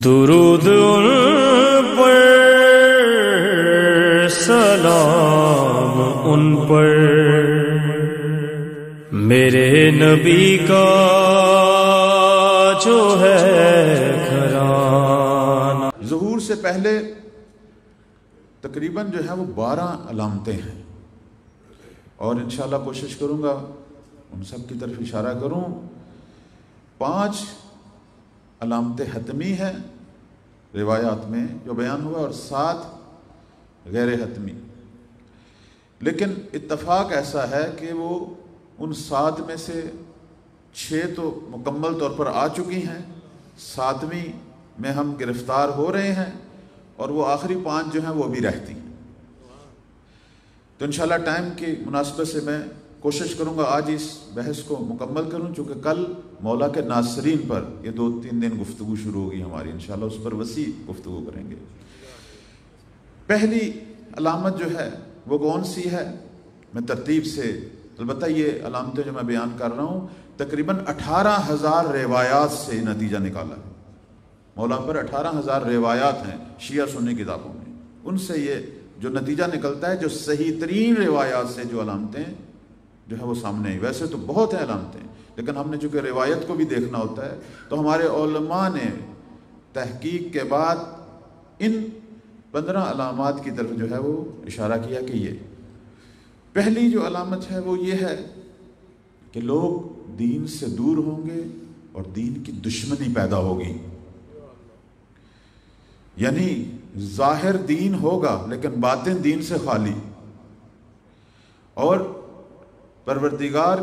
درود ان پر، سلام ان پر، میرے نبی کا جو ہے گھرانہ۔ ظہور سے پہلے تقریباً جو ہے وہ 12 علامتیں ہیں، اور انشاءاللہ کوشش کروں گا ان سب کی طرف اشارہ کروں۔ 5 علامتیں حتمی ہیں روایات میں جو بیان ہوا، اور 7 غیر حتمی، لیکن اتفاق ایسا ہے کہ وہ ان 7 میں سے 6 تو مکمل طور پر آ چکی ہیں، 7ویں میں ہم گرفتار ہو رہے ہیں، اور وہ آخری 5 جو ہیں وہ بھی رہتی ہیں۔ تو انشاءاللہ ٹائم کی مناسبت سے میں کوشش کروں گا آج اس بحث کو مکمل کروں، چونکہ کل مولا کے ناصرین پر یہ 2-3 دن گفتگو شروع ہوگی ہماری، انشاءاللہ اس پر وسیع گفتگو کریں گے۔ پہلی علامت جو ہے وہ کون سی ہے؟ میں ترتیب سے، البتہ یہ علامتیں جو میں بیان کر رہا ہوں تقریباً 18,000 روایات سے نتیجہ نکالا ہے۔ مولا پر 18,000 روایات ہیں شیعہ سنی کتابوں میں، ان سے یہ جو نتیجہ نکلتا ہے، جو صحیح ترین روایات سے جو علامتیں جو ہے وہ سامنے آئی۔ ویسے تو بہت ہیں علامتیں، لیکن ہم نے چونکہ روایت کو بھی دیکھنا ہوتا ہے، تو ہمارے علماء نے تحقیق کے بعد ان 15 علامات کی طرف جو ہے وہ اشارہ کیا کہ یہ پہلی جو علامت ہے وہ یہ ہے کہ لوگ دین سے دور ہوں گے اور دین کی دشمنی پیدا ہوگی۔ یعنی ظاہر دین ہوگا لیکن باطن دین سے خالی، اور پروردگار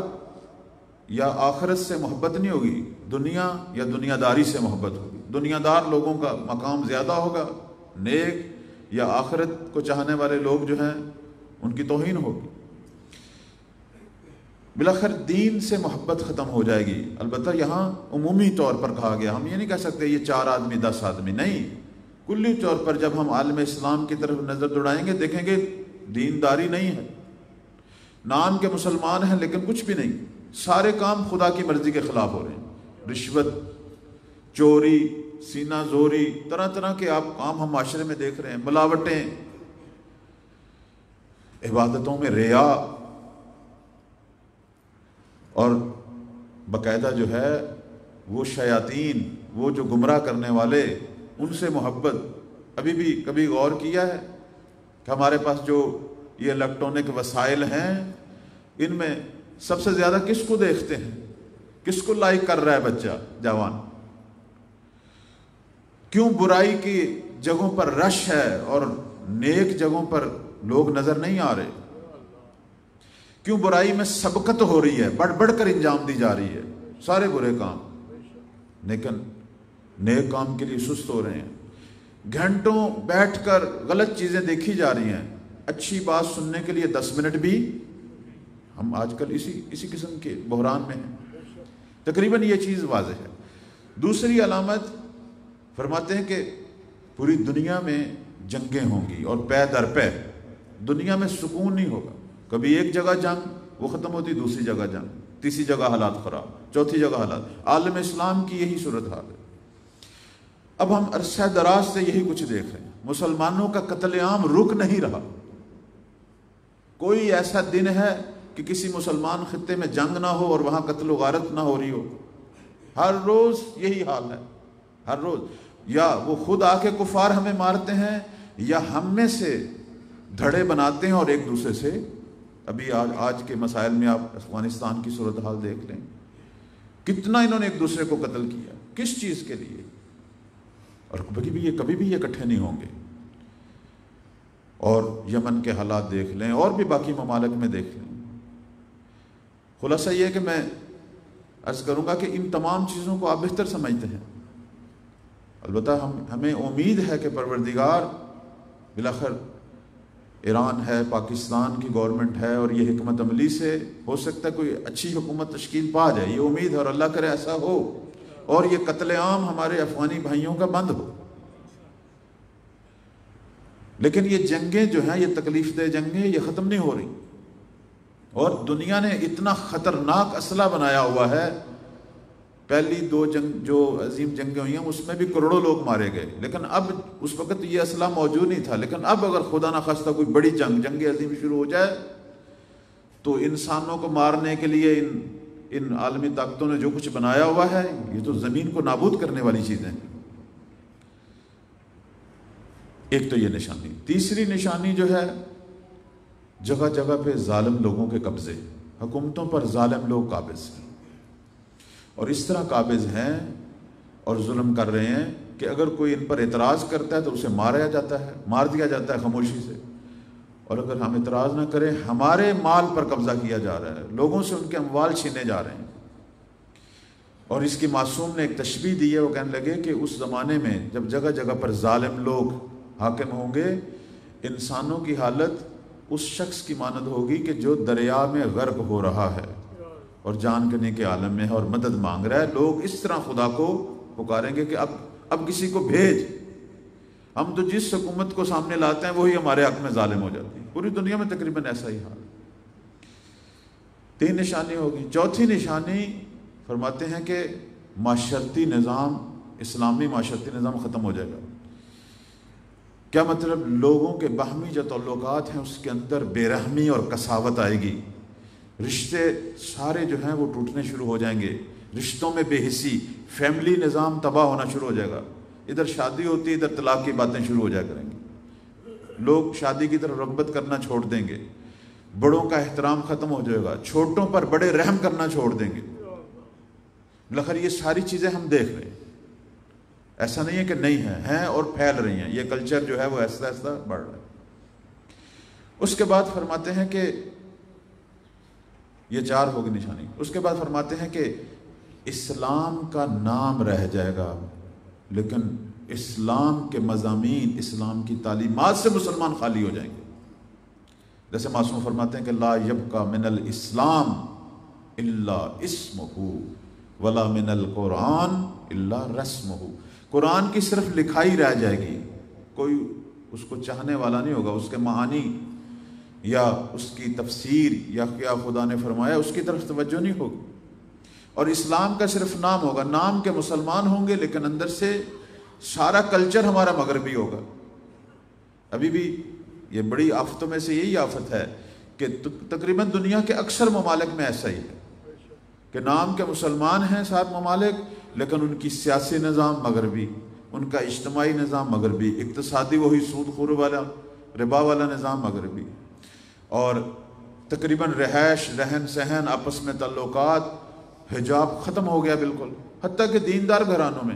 یا آخرت سے محبت نہیں ہوگی، دنیا یا دنیا داری سے محبت ہوگی۔ دنیا دار لوگوں کا مقام زیادہ ہوگا، نیک یا آخرت کو چاہنے والے لوگ جو ہیں ان کی توہین ہوگی۔ بالآخر دین سے محبت ختم ہو جائے گی۔ البتہ یہاں عمومی طور پر کہا گیا، ہم یہ نہیں کہہ سکتے یہ 4 آدمی 10 آدمی، نہیں، کلی طور پر جب ہم عالم اسلام کی طرف نظر دوڑائیں گے دیکھیں گے دینداری نہیں ہے، نام کے مسلمان ہیں لیکن کچھ بھی نہیں، سارے کام خدا کی مرضی کے خلاف ہو رہے ہیں۔ رشوت، چوری، سینہ زوری، طرح طرح کے آپ کام ہم معاشرے میں دیکھ رہے ہیں، ملاوٹیں، عبادتوں میں ریا، اور باقاعدہ جو ہے وہ شیاطین، وہ جو گمراہ کرنے والے، ان سے محبت۔ ابھی بھی کبھی غور کیا ہے کہ ہمارے پاس جو یہ الیکٹرانک وسائل ہیں، ان میں سب سے زیادہ کس کو دیکھتے ہیں؟ کس کو لائک کر رہا ہے بچہ جوان؟ کیوں برائی کی جگہوں پر رش ہے اور نیک جگہوں پر لوگ نظر نہیں آ رہے؟ کیوں برائی میں سبقت ہو رہی ہے، بڑھ بڑھ کر انجام دی جا رہی ہے سارے برے کام، لیکن نیک کام کے لیے سست ہو رہے ہیں؟ گھنٹوں بیٹھ کر غلط چیزیں دیکھی جا رہی ہیں، اچھی بات سننے کے لیے 10 منٹ بھی، ہم آج کل اسی قسم کے بحران میں ہیں۔ تقریباً یہ چیز واضح ہے۔ دوسری علامت فرماتے ہیں کہ پوری دنیا میں جنگیں ہوں گی، اور پے در پے دنیا میں سکون نہیں ہوگا۔ کبھی ایک جگہ جنگ وہ ختم ہوتی، دوسری جگہ جنگ، تیسری جگہ حالات خراب، چوتھی جگہ حالات۔ عالم اسلام کی یہی صورتحال ہے۔ اب ہم عرصہ دراز سے یہی کچھ دیکھ رہے ہیں، مسلمانوں کا قتل عام رک نہیں رہا۔ کوئی ایسا دن ہے کہ کسی مسلمان خطے میں جنگ نہ ہو اور وہاں قتل و غارت نہ ہو رہی ہو؟ ہر روز یہی حال ہے، ہر روز۔ یا وہ خود آ کے کفار ہمیں مارتے ہیں، یا ہم میں سے دھڑے بناتے ہیں اور ایک دوسرے سے۔ ابھی آج کے مسائل میں آپ افغانستان کی صورتحال دیکھ لیں، کتنا انہوں نے ایک دوسرے کو قتل کیا، کس چیز کے لیے؟ اور کبھی بھی یہ اکٹھے نہیں ہوں گے۔ اور یمن کے حالات دیکھ لیں، اور بھی باقی ممالک میں دیکھ لیں۔ خلاصہ یہ ہے کہ میں عرض کروں گا کہ ان تمام چیزوں کو آپ بہتر سمجھتے ہیں، البتہ ہمیں امید ہے کہ پروردگار بالآخر ایران ہے، پاکستان کی گورنمنٹ ہے، اور یہ حکمت عملی سے ہو سکتا ہے کوئی اچھی حکومت تشکیل پا جائے، یہ امید ہے، اور اللہ کرے ایسا ہو، اور یہ قتل عام ہمارے افغانی بھائیوں کا بند ہو۔ لیکن یہ جنگیں جو ہیں، یہ تکلیف دہ جنگیں، یہ ختم نہیں ہو رہی، اور دنیا نے اتنا خطرناک اسلحہ بنایا ہوا ہے پہلی 2 جنگ جو عظیم جنگیں ہوئی ہیں اس میں بھی کروڑوں لوگ مارے گئے، لیکن اب اس وقت یہ اسلحہ موجود نہیں تھا، لیکن اب اگر خدا نخواستہ کوئی بڑی جنگ عظیم شروع ہو جائے تو انسانوں کو مارنے کے لیے ان عالمی طاقتوں نے جو کچھ بنایا ہوا ہے یہ تو زمین کو نابود کرنے والی چیزیں ہیں۔ ایک تو یہ نشانی۔ تیسری نشانی جو ہے جگہ جگہ پہ ظالم لوگوں کے قبضے، حکومتوں پر ظالم لوگ قابض ہیں، اور اس طرح قابض ہیں اور ظلم کر رہے ہیں کہ اگر کوئی ان پر اعتراض کرتا ہے تو اسے مار دیا جاتا ہے خاموشی سے، اور اگر ہم اعتراض نہ کریں ہمارے مال پر قبضہ کیا جا رہا ہے، لوگوں سے ان کے اموال چھینے جا رہے ہیں۔ اور اس کی معصوم نے ایک تشبیہ دی ہے، وہ کہنے لگے کہ اس زمانے میں جب جگہ جگہ پر ظالم لوگ حاکم ہوں گے، انسانوں کی حالت اس شخص کی مانند ہوگی کہ جو دریا میں غرق ہو رہا ہے اور جان کرنے کے عالم میں ہے اور مدد مانگ رہا ہے۔ لوگ اس طرح خدا کو پکاریں گے کہ اب کسی کو بھیج، ہم تو جس حکومت کو سامنے لاتے ہیں وہی ہمارے حق میں ظالم ہو جاتی ہے۔ پوری دنیا میں تقریباً ایسا ہی حال۔ 3 نشانی ہوگی۔ چوتھی نشانی فرماتے ہیں کہ معاشرتی نظام، اسلامی معاشرتی نظام ختم ہو جائے گا۔ کیا مطلب؟ لوگوں کے باہمی جو تعلقات ہیں اس کے اندر بے رحمی اور قساوت آئے گی، رشتے سارے جو ہیں وہ ٹوٹنے شروع ہو جائیں گے، رشتوں میں بے حسی، فیملی نظام تباہ ہونا شروع ہو جائے گا، ادھر شادی ہوتی ہے ادھر طلاق کی باتیں شروع ہو جایا کریں گی، لوگ شادی کی طرف رغبت کرنا چھوڑ دیں گے، بڑوں کا احترام ختم ہو جائے گا، چھوٹوں پر بڑے رحم کرنا چھوڑ دیں گے۔ بلاخر یہ ساری چیزیں ہم دیکھ رہے ہیں، ایسا نہیں ہے کہ نہیں ہیں اور پھیل رہی ہیں، یہ کلچر جو ہے وہ ایسا بڑھ رہا ہے۔ اس کے بعد فرماتے ہیں کہ یہ 4 ہوگی نشانی۔ اس کے بعد فرماتے ہیں کہ اسلام کا نام رہ جائے گا، لیکن اسلام کے مضامین، اسلام کی تعلیمات سے مسلمان خالی ہو جائیں گے۔ جیسے معصوم فرماتے ہیں کہ لا یبقى من الاسلام الا اسمہ ولا من القرآن الا رسمہ۔ قرآن کی صرف لکھائی رہ جائے گی، کوئی اس کو چاہنے والا نہیں ہوگا، اس کے معانی یا اس کی تفسیر یا کیا خدا نے فرمایا اس کی طرف توجہ نہیں ہوگی، اور اسلام کا صرف نام ہوگا، نام کے مسلمان ہوں گے لیکن اندر سے سارا کلچر ہمارا مغربی ہوگا۔ ابھی بھی یہ بڑی آفتوں میں سے یہی آفت ہے کہ تقریباً دنیا کے اکثر ممالک میں ایسا ہی ہے کہ نام کے مسلمان ہیں 7 ممالک، لیکن ان کی سیاسی نظام مغربی، ان کا اجتماعی نظام مغربی، اقتصادی وہی سود خور والا ربا والا نظام مغربی، اور تقریباً رہائش، رہن سہن، آپس میں تعلقات، حجاب ختم ہو گیا بالکل، حتیٰ کہ دیندار گھرانوں میں،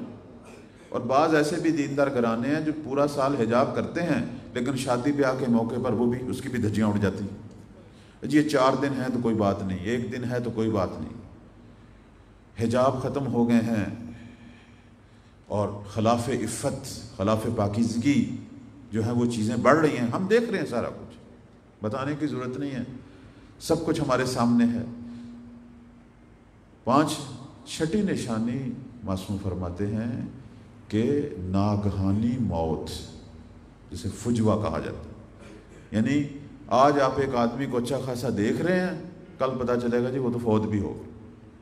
اور بعض ایسے بھی دیندار گھرانے ہیں جو پورا سال حجاب کرتے ہیں لیکن شادی بیاہ کے موقع پر وہ بھی اس کی بھی دھجیاں اڑ جاتی ہیں، جی یہ 4 دن ہے تو کوئی بات نہیں، 1 دن ہے تو کوئی بات نہیں۔ حجاب ختم ہو گئے ہیں اور خلاف عفت، خلاف پاکیزگی جو ہے وہ چیزیں بڑھ رہی ہیں، ہم دیکھ رہے ہیں، سارا کچھ بتانے کی ضرورت نہیں ہے، سب کچھ ہمارے سامنے ہے۔ 6 نشانی معصوم فرماتے ہیں کہ ناگہانی موت، جسے فجوہ کہا جاتا ہے، یعنی آج آپ ایک آدمی کو اچھا خاصا دیکھ رہے ہیں، کل پتہ چلے گا جی وہ تو فوت بھی ہو گیا،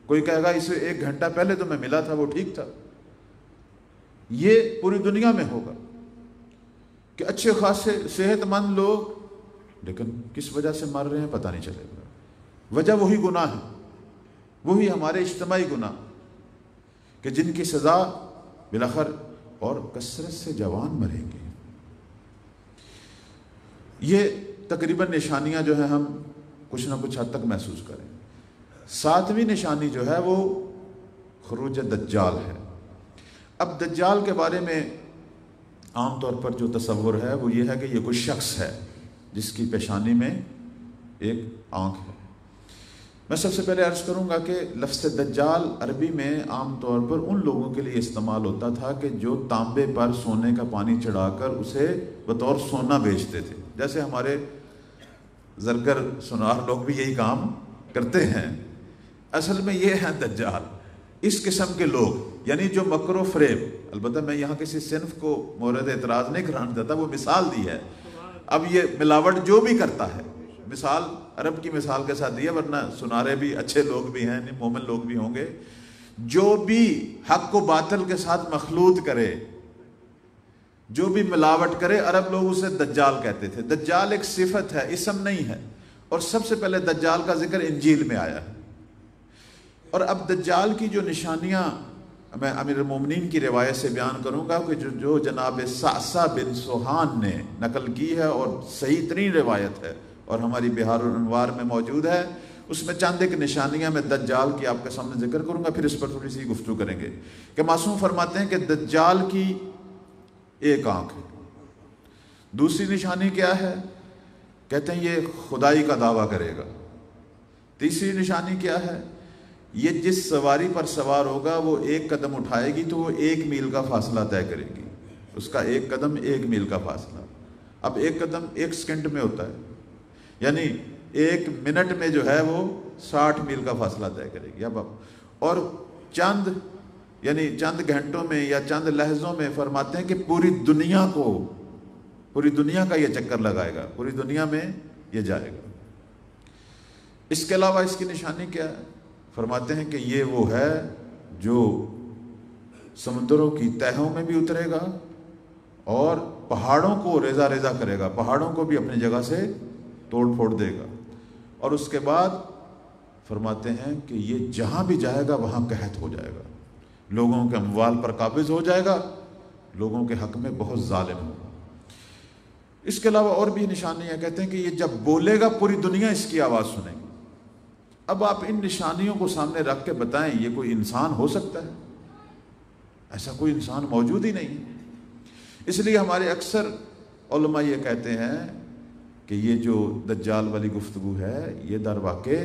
کوئی کہے گا اسے 1 گھنٹہ پہلے تو میں ملا تھا وہ ٹھیک تھا۔ یہ پوری دنیا میں ہوگا کہ اچھے خاصے صحت مند لوگ لیکن کس وجہ سے مر رہے ہیں پتہ نہیں چلے گا، وجہ وہی گناہ ہے، وہی ہمارے اجتماعی گناہ کہ جن کی سزا بالآخر اور کثرت سے جوان مریں گے۔ یہ تقریباً نشانیاں جو ہیں ہم کچھ نہ کچھ حد تک محسوس کریں۔ 7ویں نشانی جو ہے وہ خروج دجال ہے۔ اب دجال کے بارے میں عام طور پر جو تصور ہے وہ یہ ہے کہ یہ کوئی شخص ہے جس کی پیشانی میں ایک آنکھ ہے۔ میں سب سے پہلے عرض کروں گا کہ لفظ دجال عربی میں عام طور پر ان لوگوں کے لیے استعمال ہوتا تھا کہ جو تانبے پر سونے کا پانی چڑھا کر اسے بطور سونا بیچتے تھے، جیسے ہمارے زرگر سونار لوگ بھی یہی کام کرتے ہیں۔ اصل میں یہ ہے دجال، اس قسم کے لوگ، یعنی جو مکر و فریب، البتہ میں یہاں کسی صنف کو مورد اعتراض نہیں کرانا چاہتا، وہ مثال دی ہے۔ اب یہ ملاوٹ جو بھی کرتا ہے، مثال عرب کی مثال کے ساتھ دی ہے، ورنہ سنارے بھی اچھے لوگ بھی ہیں، مومن لوگ بھی ہوں گے، جو بھی حق کو باطل کے ساتھ مخلوط کرے، جو بھی ملاوٹ کرے، عرب لوگ اسے دجال کہتے تھے۔ دجال ایک صفت ہے، اسم نہیں ہے، اور سب سے پہلے دجال کا ذکر انجیل میں آیا ہے۔ اور اب دجال کی جو نشانیاں میں امیر المومنین کی روایت سے بیان کروں گا کہ جو جناب صعصع بن سوہان نے نقل کی ہے اور صحیح ترین روایت ہے اور ہماری بہار الانوار میں موجود ہے، اس میں چند ایک نشانیاں میں دجال کی آپ کے سامنے ذکر کروں گا، پھر اس پر تھوڑی سی گفتگو کریں گے کہ معصوم فرماتے ہیں کہ دجال کی ایک آنکھ ہے۔ دوسری نشانی کیا ہے؟ کہتے ہیں یہ خدائی کا دعویٰ کرے گا۔ تیسری نشانی کیا ہے؟ یہ جس سواری پر سوار ہوگا وہ ایک قدم اٹھائے گی تو وہ 1 میل کا فاصلہ طے کرے گی، اس کا ایک قدم 1 میل کا فاصلہ۔ اب ایک قدم 1 سیکنڈ میں ہوتا ہے، یعنی 1 منٹ میں جو ہے وہ 60 میل کا فاصلہ طے کرے گی۔ اب اور چند گھنٹوں میں یا چند لحظوں میں فرماتے ہیں کہ پوری دنیا کا یہ چکر لگائے گا، پوری دنیا میں یہ جائے گا۔ اس کے علاوہ اس کی نشانی کیا ہے؟ فرماتے ہیں کہ یہ وہ ہے جو سمندروں کی تہوں میں بھی اترے گا اور پہاڑوں کو ریزہ ریزہ کرے گا، پہاڑوں کو بھی اپنی جگہ سے توڑ پھوڑ دے گا، اور اس کے بعد فرماتے ہیں کہ یہ جہاں بھی جائے گا وہاں قحط ہو جائے گا، لوگوں کے اموال پر قابض ہو جائے گا، لوگوں کے حق میں بہت ظالم ہوگا۔ اس کے علاوہ اور بھی نشانیاں، کہتے ہیں کہ یہ جب بولے گا پوری دنیا اس کی آواز سنے گی۔ اب آپ ان نشانیوں کو سامنے رکھ کے بتائیں یہ کوئی انسان ہو سکتا ہے؟ ایسا کوئی انسان موجود ہی نہیں۔ اس لیے ہمارے اکثر علماء یہ کہتے ہیں کہ یہ جو دجال والی گفتگو ہے یہ در واقع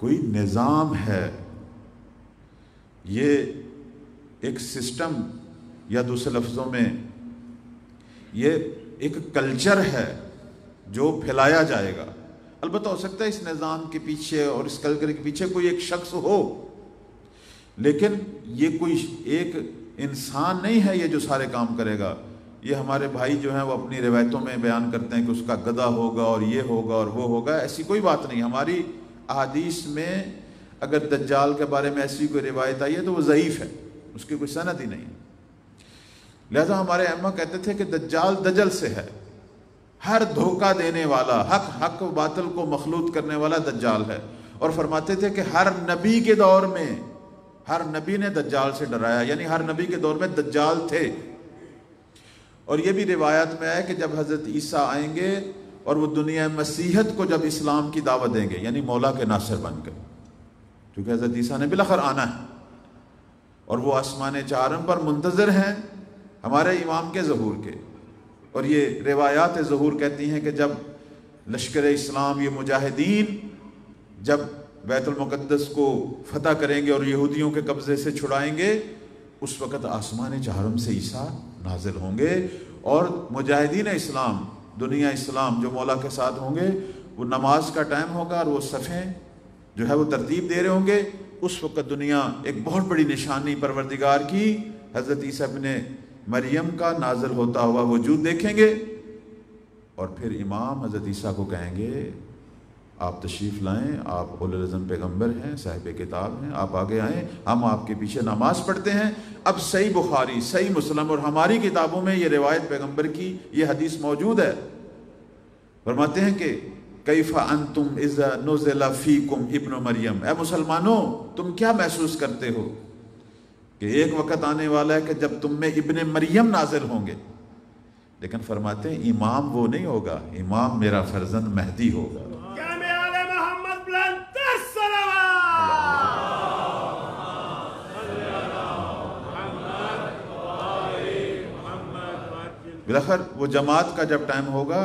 کوئی نظام ہے، یہ ایک سسٹم، یا دوسرے لفظوں میں یہ ایک کلچر ہے جو پھیلایا جائے گا۔ البتہ ہو سکتا ہے اس نظام کے پیچھے اور اس کلچر کے پیچھے کوئی ایک شخص ہو، لیکن یہ کوئی ایک انسان نہیں ہے یہ جو سارے کام کرے گا۔ یہ ہمارے بھائی جو ہیں وہ اپنی روایتوں میں بیان کرتے ہیں کہ اس کا گدھا ہوگا اور یہ ہوگا اور وہ ہوگا، ایسی کوئی بات نہیں۔ ہماری احادیث میں اگر دجال کے بارے میں ایسی کوئی روایت آئی ہے تو وہ ضعیف ہے، اس کی کوئی سند ہی نہیں۔ لہذا ہمارے ائمہ کہتے تھے کہ دجال دجل سے ہے، ہر دھوکہ دینے والا، حق و باطل کو مخلوط کرنے والا دجال ہے۔ اور فرماتے تھے کہ ہر نبی کے دور میں ہر نبی نے دجال سے ڈرایا، یعنی ہر نبی کے دور میں دجال تھے۔ اور یہ بھی روایت میں ہے کہ جب حضرت عیسیٰ آئیں گے اور وہ دنیا مسیحت کو جب اسلام کی دعوت دیں گے، یعنی مولا کے ناصر بن کر، کیونکہ حضرت عیسیٰ نے بالاخر آنا ہے اور وہ آسمان چہارم پر منتظر ہیں ہمارے امام کے ظہور کے۔ اور یہ روایات ظہور کہتی ہیں کہ جب لشکر اسلام، یہ مجاہدین جب بیت المقدس کو فتح کریں گے اور یہودیوں کے قبضے سے چھڑائیں گے، اس وقت آسمان چہارم سے عیسیٰ نازل ہوں گے، اور مجاہدین اسلام، دنیا اسلام جو مولا کے ساتھ ہوں گے، وہ نماز کا ٹائم ہوگا اور وہ صفیں جو ہے وہ ترتیب دے رہے ہوں گے۔ اس وقت دنیا ایک بہت بڑی نشانی پروردگار کی، حضرت عیسیٰ ابن مریم کا نازل ہوتا ہوا وجود دیکھیں گے، اور پھر امام حضرت عیسیٰ کو کہیں گے آپ تشریف لائیں، آپ اولو العزم پیغمبر ہیں، صاحب کتاب ہیں، آپ آگے آئیں، ہم آپ کے پیچھے نماز پڑھتے ہیں۔ اب صحیح بخاری، صحیح مسلم اور ہماری کتابوں میں یہ روایت پیغمبر کی، یہ حدیث موجود ہے۔ فرماتے ہیں کہ کیف انتم اذا نزل فیکم ابن مریم، اے مسلمانوں تم کیا محسوس کرتے ہو کہ ایک وقت آنے والا ہے کہ جب تم میں ابن مریم نازل ہوں گے، لیکن فرماتے ہیں امام وہ نہیں ہوگا، امام میرا فرزند مہدی ہوگا۔ بالاخر وہ جماعت کا جب ٹائم ہوگا،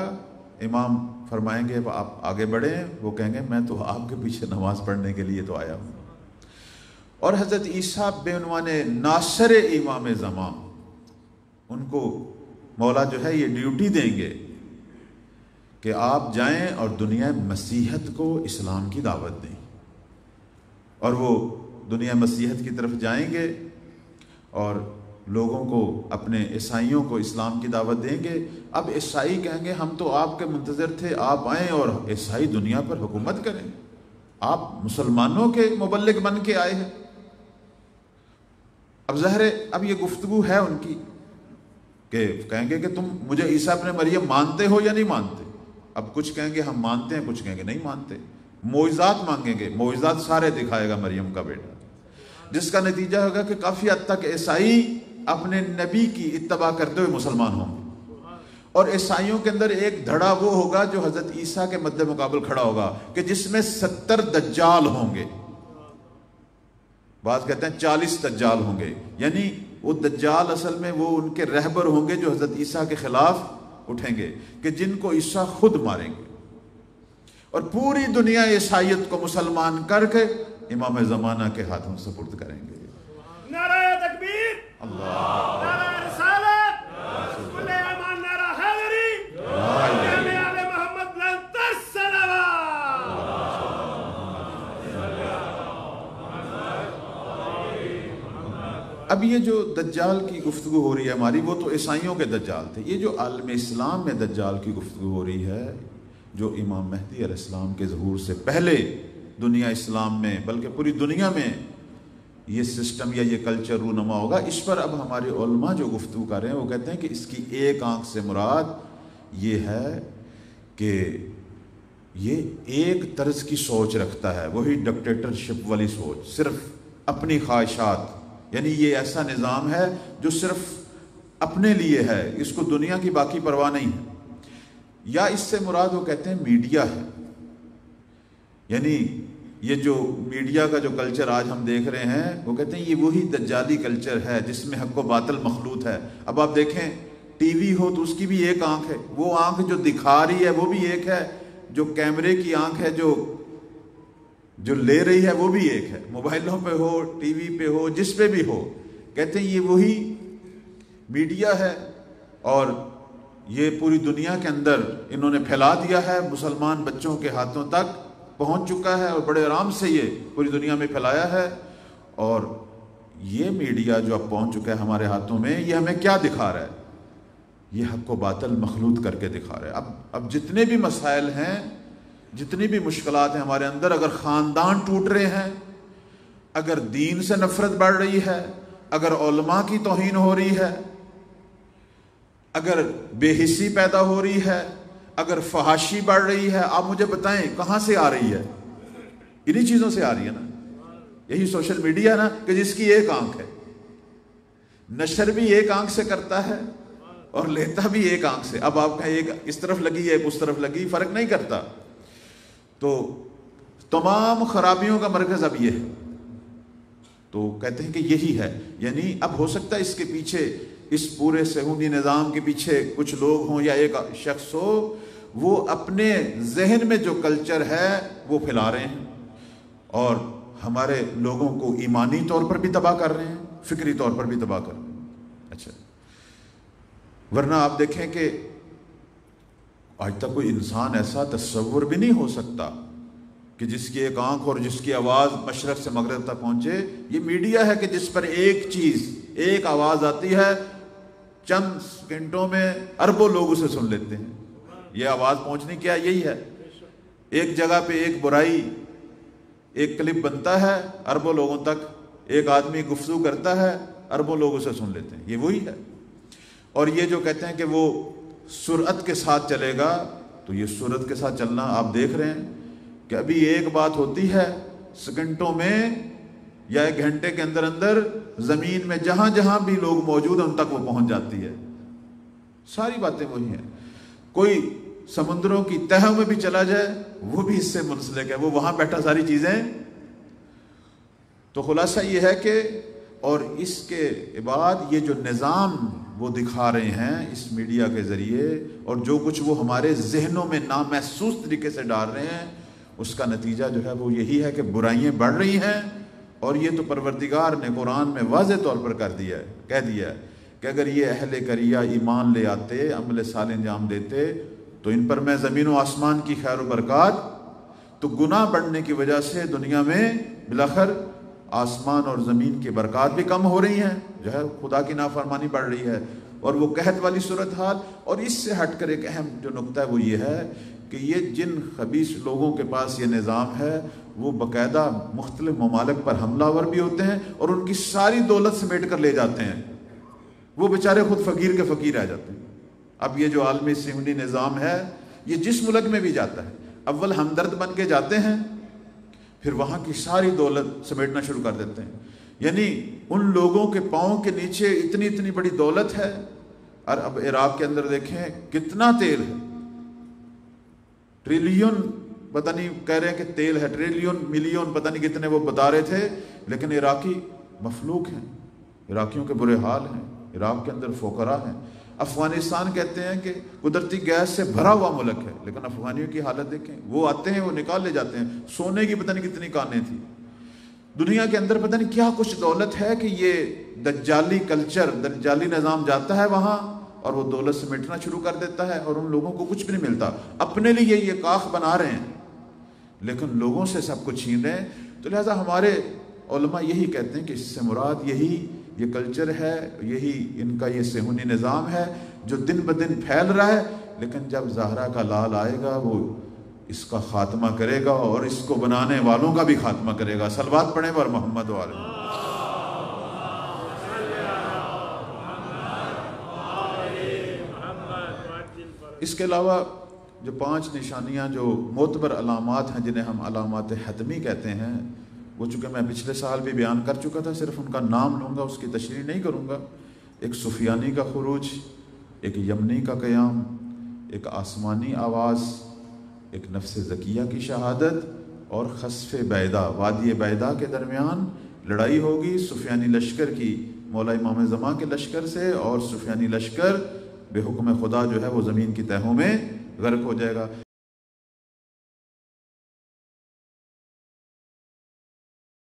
امام فرمائیں گے آپ آگے بڑھیں، وہ کہیں گے میں تو آپ کے پیچھے نماز پڑھنے کے لیے تو آیا ہوں۔ اور حضرت عیسیٰ بے عنوان ناصر امام زمان، ان کو مولا جو ہے یہ ڈیوٹی دیں گے کہ آپ جائیں اور دنیا مسیحت کو اسلام کی دعوت دیں، اور وہ دنیا مسیحت کی طرف جائیں گے اور لوگوں کو، اپنے عیسائیوں کو اسلام کی دعوت دیں گے۔ اب عیسائی کہیں گے ہم تو آپ کے منتظر تھے، آپ آئیں اور عیسائی دنیا پر حکومت کریں، آپ مسلمانوں کے مبلغ بن کے آئے ہیں۔ اب ظاہر ہے اب یہ گفتگو ہے ان کی کہ کہیں گے کہ تم مجھے عیسیٰ ابن مریم مانتے ہو یا نہیں مانتے؟ اب کچھ کہیں گے ہم مانتے ہیں، کچھ کہیں گے نہیں مانتے۔ معجزات مانگیں گے، معجزات سارے دکھائے گا مریم کا بیٹا، جس کا نتیجہ ہوگا کہ کافی حد تک عیسائی اپنے نبی کی اتباع کرتے ہوئے مسلمان ہوں گے، اور عیسائیوں کے اندر ایک دھڑا وہ ہوگا جو حضرت عیسیٰ کے مد مقابل کھڑا ہوگا کہ جس میں 70 دجال ہوں گے، بعض کہتے ہیں 40 دجال ہوں گے، یعنی وہ دجال اصل میں وہ ان کے رہبر ہوں گے جو حضرت عیسیٰ کے خلاف اٹھیں گے، کہ جن کو عیسیٰ خود ماریں گے، اور پوری دنیا عیسائیت کو مسلمان کر کے امام زمانہ کے ہاتھوں سپرد کریں گے۔ نعرہ تکبیر، اللہ، نعرہ رسالت، کل ایمان، نعرہ حیدری، جامع آل محمد لنتر صلوات۔ اب یہ جو دجال کی گفتگو ہو رہی ہے ہماری، وہ تو عیسائیوں کے دجال تھے، یہ جو عالم اسلام میں دجال کی گفتگو ہو رہی ہے، جو امام مہدی علیہ السلام کے ظہور سے پہلے دنیا اسلام میں بلکہ پوری دنیا میں یہ سسٹم یا یہ کلچر رونما ہوگا، اس پر اب ہمارے علماء جو گفتگو کر رہے ہیں وہ کہتے ہیں کہ اس کی ایک آنکھ سے مراد یہ ہے کہ یہ ایک طرز کی سوچ رکھتا ہے، وہی ڈکٹیٹرشپ والی سوچ، صرف اپنی خواہشات، یعنی یہ ایسا نظام ہے جو صرف اپنے لیے ہے، اس کو دنیا کی باقی پرواہ نہیں ہے۔ یا اس سے مراد وہ کہتے ہیں میڈیا ہے، یعنی یہ جو میڈیا کا جو کلچر آج ہم دیکھ رہے ہیں وہ کہتے ہیں یہ وہی دجالی کلچر ہے جس میں حق و باطل مخلوط ہے۔ اب آپ دیکھیں ٹی وی ہو تو اس کی بھی ایک آنکھ ہے، وہ آنکھ جو دکھا رہی ہے وہ بھی ایک ہے، جو کیمرے کی آنکھ ہے جو لے رہی ہے وہ بھی ایک ہے، موبائلوں پہ ہو، ٹی وی پہ ہو، جس پہ بھی ہو، کہتے ہیں یہ وہی میڈیا ہے، اور یہ پوری دنیا کے اندر انہوں نے پھیلا دیا ہے، مسلمان بچوں کے ہاتھوں تک پہنچ چکا ہے، اور بڑے آرام سے یہ پوری دنیا میں پھیلایا ہے۔ اور یہ میڈیا جو اب پہنچ چکا ہے ہمارے ہاتھوں میں، یہ ہمیں کیا دکھا رہا ہے؟ یہ حق و باطل مخلوط کر کے دکھا رہا ہے۔ اب جتنے بھی مسائل ہیں، جتنی بھی مشکلات ہیں ہمارے اندر، اگر خاندان ٹوٹ رہے ہیں، اگر دین سے نفرت بڑھ رہی ہے، اگر علماء کی توہین ہو رہی ہے، اگر بے حسی پیدا ہو رہی ہے، اگر فحاشی بڑھ رہی ہے، آپ مجھے بتائیں کہاں سے آ رہی ہے؟ انہی چیزوں سے آ رہی ہے نا، یہی سوشل میڈیا نا، کہ جس کی ایک آنکھ ہے، نشر بھی ایک آنکھ سے کرتا ہے اور لیتا بھی ایک آنکھ سے۔ اب آپ کہیں ایک اس طرف لگی ہے ایک اس طرف لگی، فرق نہیں کرتا۔ تو تمام خرابیوں کا مرکز اب یہ ہے، تو کہتے ہیں کہ یہی ہے، یعنی اب ہو سکتا ہے اس کے پیچھے، اس پورے صہیونی نظام کے پیچھے کچھ لوگ ہوں یا ایک شخص ہو، وہ اپنے ذہن میں جو کلچر ہے وہ پھیلا رہے ہیں، اور ہمارے لوگوں کو ایمانی طور پر بھی تباہ کر رہے ہیں، فکری طور پر بھی تباہ کر رہے ہیں۔ اچھا، ورنہ آپ دیکھیں کہ آج تک کوئی انسان ایسا تصور بھی نہیں ہو سکتا کہ جس کی ایک آنکھ اور جس کی آواز مشرق سے مغرب تک پہنچے۔ یہ میڈیا ہے کہ جس پر ایک چیز، ایک آواز آتی ہے، چند سیکنڈوں میں اربوں لوگ اسے سن لیتے ہیں۔ یہ آواز پہنچنی کیا یہی ہے، ایک جگہ پہ ایک برائی، ایک کلپ بنتا ہے اربوں لوگوں تک، ایک آدمی گفتگو کرتا ہے اربوں لوگ اسے سن لیتے ہیں، یہ وہی ہے۔ اور یہ جو کہتے ہیں کہ وہ سرعت کے ساتھ چلے گا، تو یہ سرعت کے ساتھ چلنا آپ دیکھ رہے ہیں کہ ابھی ایک بات ہوتی ہے، سیکنڈوں میں یا ایک گھنٹے کے اندر اندر زمین میں جہاں جہاں بھی لوگ موجود ہیں ان تک وہ پہنچ جاتی ہے۔ ساری باتیں وہی ہیں، کوئی سمندروں کی تہہ میں بھی چلا جائے وہ بھی اس سے منسلک ہے، وہ وہاں بیٹھا ساری چیزیں۔ تو خلاصہ یہ ہے کہ، اور اس کے بعد یہ جو نظام وہ دکھا رہے ہیں اس میڈیا کے ذریعے، اور جو کچھ وہ ہمارے ذہنوں میں نامحسوس طریقے سے ڈال رہے ہیں، اس کا نتیجہ جو ہے وہ یہی ہے کہ برائیاں بڑھ رہی ہیں۔ اور یہ تو پروردگار نے قرآن میں واضح طور پر کہہ دیا ہے کہ اگر یہ اہل قریہ ایمان لے آتے، عمل صالح انجام دیتے، تو ان پر میں زمین و آسمان کی خیر و برکات، تو گناہ بڑھنے کی وجہ سے دنیا میں بالآخر آسمان اور زمین کی برکات بھی کم ہو رہی ہیں، جو ہے خدا کی نافرمانی بڑھ رہی ہے، اور وہ قحط والی صورتحال۔ اور اس سے ہٹ کر ایک اہم جو نقطہ ہے وہ یہ ہے کہ یہ جن خبیث لوگوں کے پاس یہ نظام ہے وہ باقاعدہ مختلف ممالک پر حملہ آور بھی ہوتے ہیں اور ان کی ساری دولت سمیٹ کر لے جاتے ہیں، وہ بیچارے خود فقیر کے فقیر رہ جاتے ہیں۔ اب یہ جو عالمی صہیونی نظام ہے یہ جس ملک میں بھی جاتا ہے اول ہمدرد بن کے جاتے ہیں، پھر وہاں کی ساری دولت سمیٹنا شروع کر دیتے ہیں۔ یعنی ان لوگوں کے پاؤں کے نیچے اتنی اتنی بڑی دولت ہے۔ اور اب عراق کے اندر دیکھیں کتنا تیل ہے، ٹریلین پتہ نہیں کہہ رہے ہیں کہ تیل ہے، ٹریلین ملین پتہ نہیں کتنے وہ بتا رہے تھے، لیکن عراقی مفلوک ہیں، عراقیوں کے برے حال ہیں، عراق کے اندر فقراء ہیں۔ افغانستان کہتے ہیں کہ قدرتی گیس سے بھرا ہوا ملک ہے، لیکن افغانیوں کی حالت دیکھیں، وہ آتے ہیں وہ نکال لے جاتے ہیں، سونے کی پتہ نہیں کتنی کانیں تھی۔ دنیا کے اندر پتہ نہیں کیا کچھ دولت ہے کہ یہ دجالی کلچر، دجالی نظام جاتا ہے وہاں اور وہ دولت سمیٹنا شروع کر دیتا ہے اور ان لوگوں کو کچھ بھی نہیں ملتا، اپنے لیے یہ کاخ بنا رہے ہیں لیکن لوگوں سے سب کچھ چھین رہے ہیں۔ تو لہٰذا ہمارے علماء یہی کہتے ہیں کہ اس سے مراد یہی یہ کلچر ہے، یہی ان کا یہ صہیونی نظام ہے جو دن بدن پھیل رہا ہے، لیکن جب زہرا کا لال آئے گا وہ اس کا خاتمہ کرے گا اور اس کو بنانے والوں کا بھی خاتمہ کرے گا۔ صلوات پڑھیں بر محمد و علیہ۔ اس کے علاوہ جو 5 نشانیاں جو معتبر علامات ہیں جنہیں ہم علامات حتمی کہتے ہیں، وہ چونکہ میں پچھلے سال بھی بیان کر چکا تھا، صرف ان کا نام لوں گا، اس کی تشریح نہیں کروں گا۔ ایک سفیانی کا خروج، ایک یمنی کا قیام، ایک آسمانی آواز، ایک نفس زکیہ کی شہادت اور خسف بیدا، وادی بیدا کے درمیان لڑائی ہوگی سفیانی لشکر کی مولا امام زمان کے لشکر سے، اور سفیانی لشکر بے حکم خدا جو ہے وہ زمین کی تہوں میں غرق ہو جائے گا۔